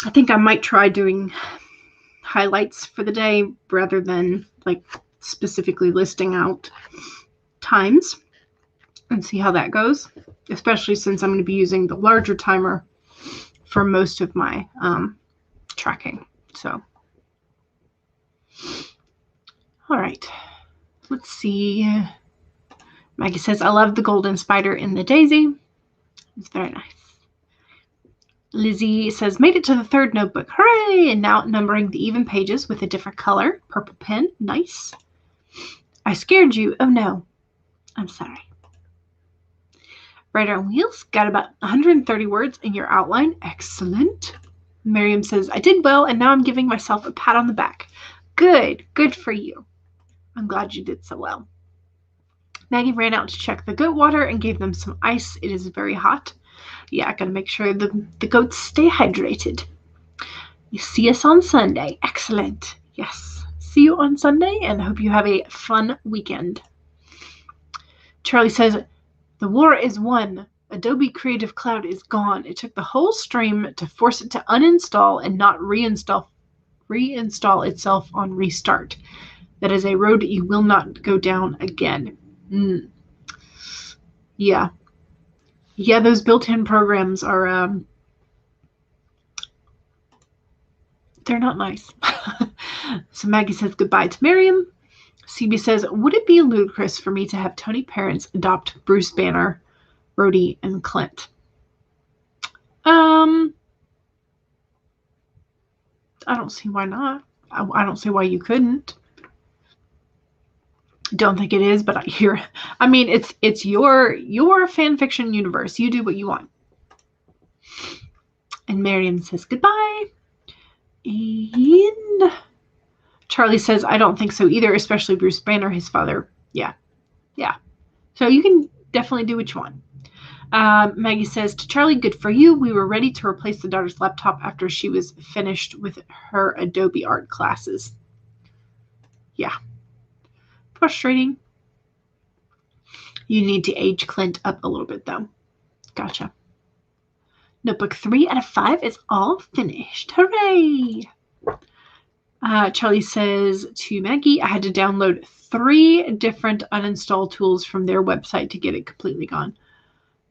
I think I might try doing highlights for the day rather than like specifically listing out times, and see how that goes, especially since I'm going to be using the larger timer for most of my tracking. So, all right, let's see. Maggie says, I love the golden spider in the daisy. It's very nice. Lizzie says, made it to the 3rd notebook. Hooray! And now numbering the even pages with a different color. Purple pen. Nice. I scared you. Oh, no. I'm sorry. Writer on Wheels. Got about 130 words in your outline. Excellent. Miriam says, I did well, and now I'm giving myself a pat on the back. Good. Good for you. I'm glad you did so well. Maggie ran out to check the goat water and gave them some ice. It is very hot. Yeah, I gotta make sure the goats stay hydrated. You see us on Sunday. Excellent. Yes. See you on Sunday, and I hope you have a fun weekend. Charlie says, the war is won. Adobe Creative Cloud is gone. It took the whole stream to force it to uninstall and not reinstall itself on restart. That is a road you will not go down again. Yeah. Yeah, those built-in programs are, they're not nice. So Maggie says goodbye to Miriam. CB says, would it be ludicrous for me to have Tony parents adopt Bruce Banner, Rhodey, and Clint? I don't see why not. I don't see why you couldn't. Don't think it is, but I mean, it's your fan fiction universe. You do what you want. And Miriam says goodbye. And Charlie says, I don't think so either, especially Bruce Banner, his father. Yeah. So you can definitely do what you want. Maggie says, to Charlie, good for you. We were ready to replace the daughter's laptop after she was finished with her Adobe art classes. Yeah. Frustrating. You need to age Clint up a little bit, though. Gotcha. Notebook 3 out of 5 is all finished. Hooray! Charlie says to Maggie, I had to download 3 different uninstall tools from their website to get it completely gone.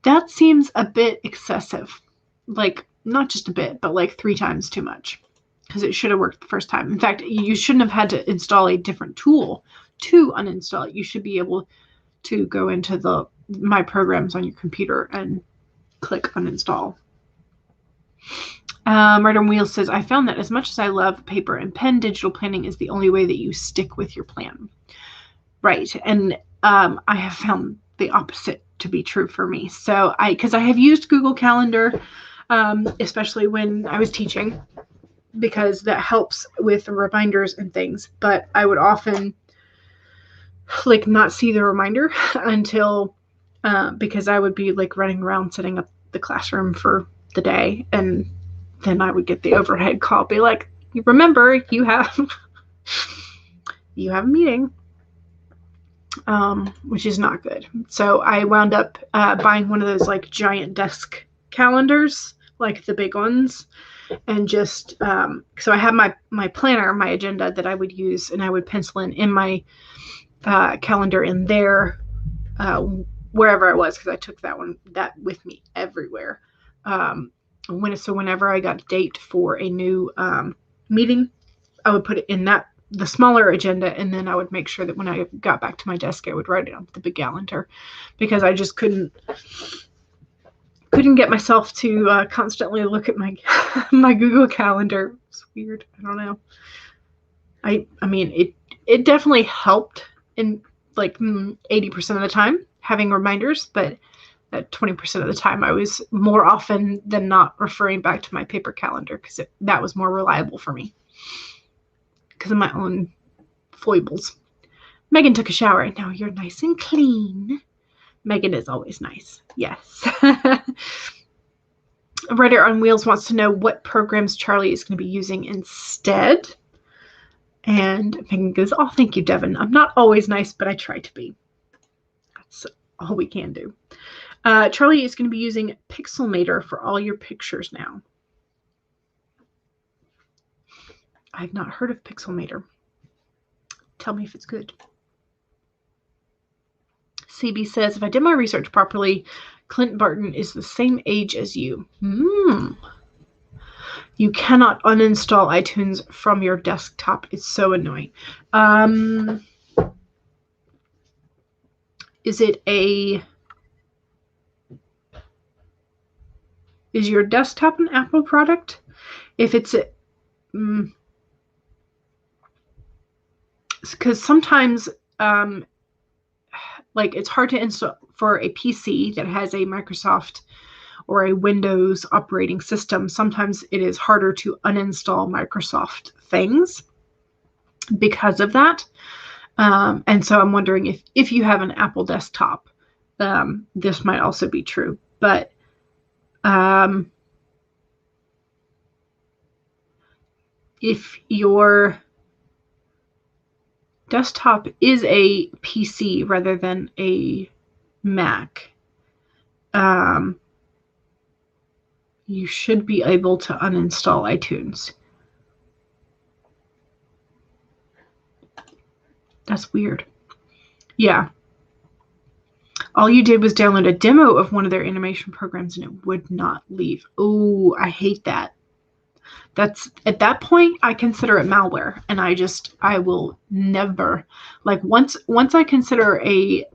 That seems a bit excessive. Like, not just a bit, but like 3 times too much. Because it should have worked the first time. In fact, you shouldn't have had to install a different tool to uninstall it. You should be able to go into My Programs on your computer and click uninstall. Right on Wheels says, I found that as much as I love paper and pen, digital planning is the only way that you stick with your plan. Right. And I have found the opposite to be true for me. So because I have used Google Calendar, especially when I was teaching, because that helps with reminders and things. But I would often like not see the reminder until because I would be like running around setting up the classroom for the day, and then I would get the overhead call, be like, remember, you have a meeting, which is not good. So I wound up buying one of those like giant desk calendars, like the big ones, and just so I have my planner, my agenda that I would use, and I would pencil in my calendar in there wherever I was, because I took that with me everywhere. Whenever I got a date for a new meeting, I would put it in the smaller agenda, and then I would make sure that when I got back to my desk, I would write it on the big calendar, because I just couldn't get myself to constantly look at my my Google Calendar. It's weird. I don't know. I mean, it definitely helped in like 80% of the time having reminders, but that 20% of the time I was more often than not referring back to my paper calendar, because that was more reliable for me because of my own foibles. Megan took a shower, and now you're nice and clean. Megan is always nice. Yes. Writer on Wheels wants to know what programs Charlie is going to be using instead. And Megan goes, oh, thank you, Devin. I'm not always nice, but I try to be. That's all we can do. Charlie is going to be using Pixelmator for all your pictures now. I've not heard of Pixelmator. Tell me if it's good. CB says, if I did my research properly, Clint Barton is the same age as you. You cannot uninstall iTunes from your desktop. It's so annoying. Is your desktop an Apple product? If it's because sometimes like it's hard to install for a PC that has a Microsoft or a Windows operating system. Sometimes it is harder to uninstall Microsoft things because of that. And so I'm wondering if you have an Apple desktop, this might also be true. But if your desktop is a PC rather than a Mac, you should be able to uninstall iTunes. That's weird. Yeah. All you did was download a demo of one of their animation programs and it would not leave. Oh, I hate that. That's at that point, I consider it malware, and I will never, like once I consider a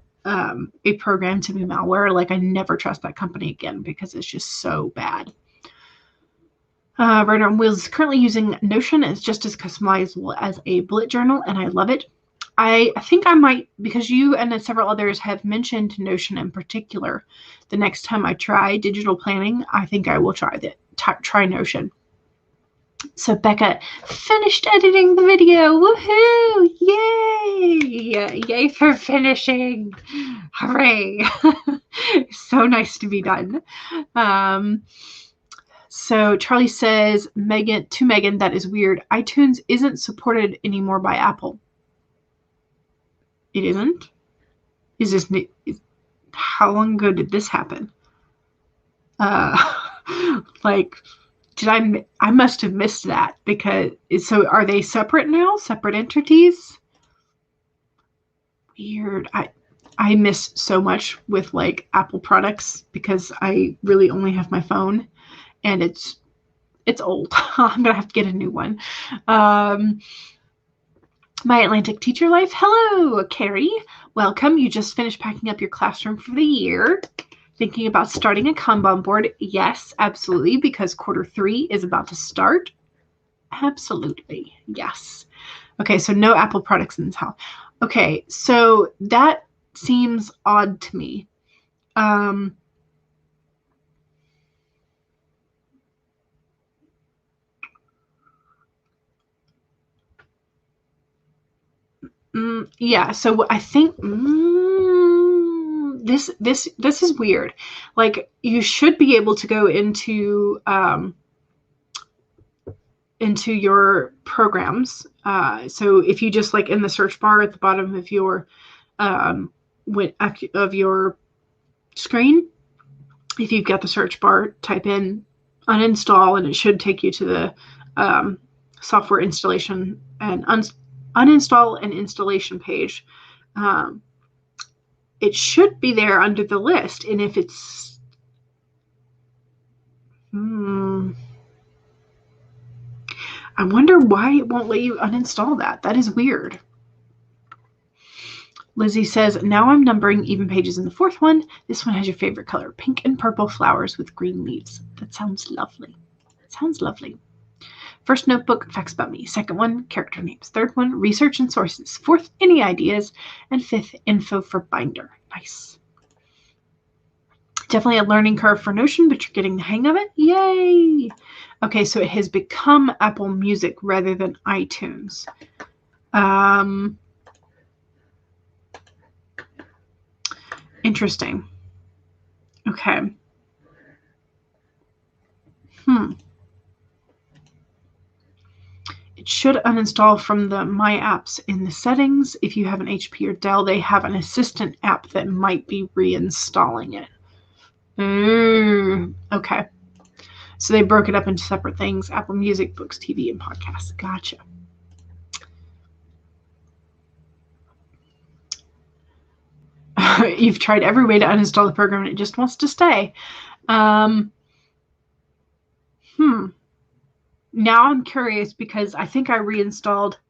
program to be malware, like I never trust that company again because it's just so bad. Writer on Wheels is currently using Notion. It's just as customizable as a bullet journal, and I love it. I think I might, because you and several others have mentioned Notion in particular, the next time I try digital planning, I think I will try Notion. So Becca finished editing the video. Woohoo! Yay! Yay for finishing. Hooray. So nice to be done. So Charlie says, Megan, that is weird. iTunes isn't supported anymore by Apple. It isn't? Is this new? How long ago did this happen? Like, I must have missed that, because, so are they separate now? Separate entities? Weird. I miss so much with like Apple products because I really only have my phone and it's old. I'm gonna have to get a new one. My Atlantic Teacher Life. Hello, Carrie. Welcome. You just finished packing up your classroom for the year. Thinking about starting a Kanban board? Yes, absolutely, because Q3 is about to start. Absolutely, yes. Okay, so no Apple products in this house. Okay, so that seems odd to me. Yeah, so I think this is weird. Like, you should be able to go into your programs. So if you just, like, in the search bar at the bottom of your screen, if you've got the search bar, type in uninstall, and it should take you to the software installation and uninstall and installation page. It should be there under the list, and if it's I wonder why it won't let you uninstall that. That is weird. Lizzie says, now I'm numbering even pages in the fourth one. This one has your favorite color, pink and purple flowers with green leaves. That sounds lovely. Sounds lovely. First notebook, facts about me. Second one, character names. Third one, research and sources. Fourth, any ideas. And fifth, info for binder. Nice. Definitely a learning curve for Notion, but you're getting the hang of it. Yay! Okay, so it has become Apple Music rather than iTunes. Interesting. Okay. It should uninstall from the My Apps in the settings. If you have an HP or Dell, they have an assistant app that might be reinstalling it. Okay. So they broke it up into separate things: Apple Music, books, TV, and podcasts. Gotcha. You've tried every way to uninstall the program and it just wants to stay. Now I'm curious, because I think I reinstalled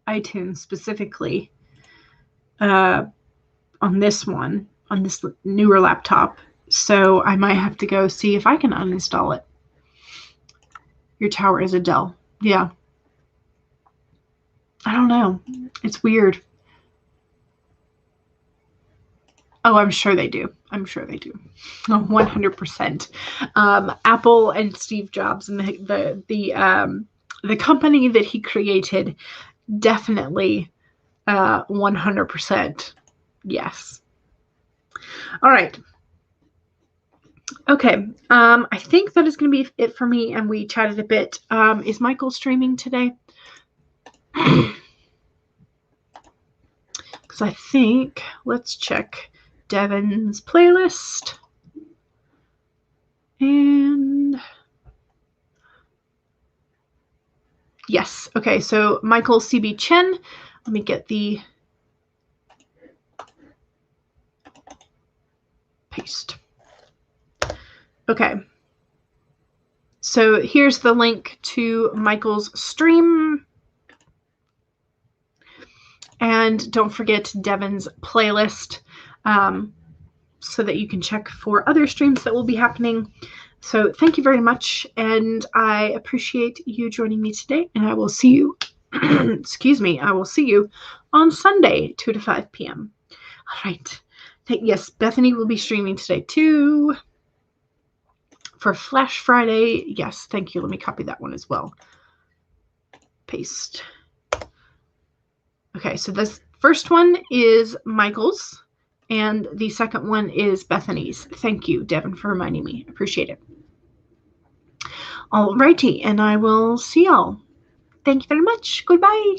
iTunes specifically on this one, on this newer laptop. So I might have to go see if I can uninstall it. Your tower is a Dell. Yeah. I don't know. It's weird. Oh, I'm sure they do. I'm sure they do. 100%. Apple and Steve Jobs and the company that he created, definitely 100%. Yes. All right. Okay. I think that is going to be it for me, and we chatted a bit. Is Michael streaming today? Because I think, let's check Devin's playlist. And yes. Okay, so Michael CB Chen. Let me get the paste. Okay. So here's the link to Michael's stream. And don't forget Devin's playlist, so that you can check for other streams that will be happening. So thank you very much, and I appreciate you joining me today, and I will see you, excuse me, I will see you on Sunday, 2 to 5 p.m. All right. Yes, Bethany will be streaming today too. For Flash Friday, yes, thank you. Let me copy that one as well. Paste. Okay, so this first one is Michael's, and the second one is Bethany's. Thank you, Devin, for reminding me. Appreciate it. All righty, and I will see y'all. Thank you very much. Goodbye.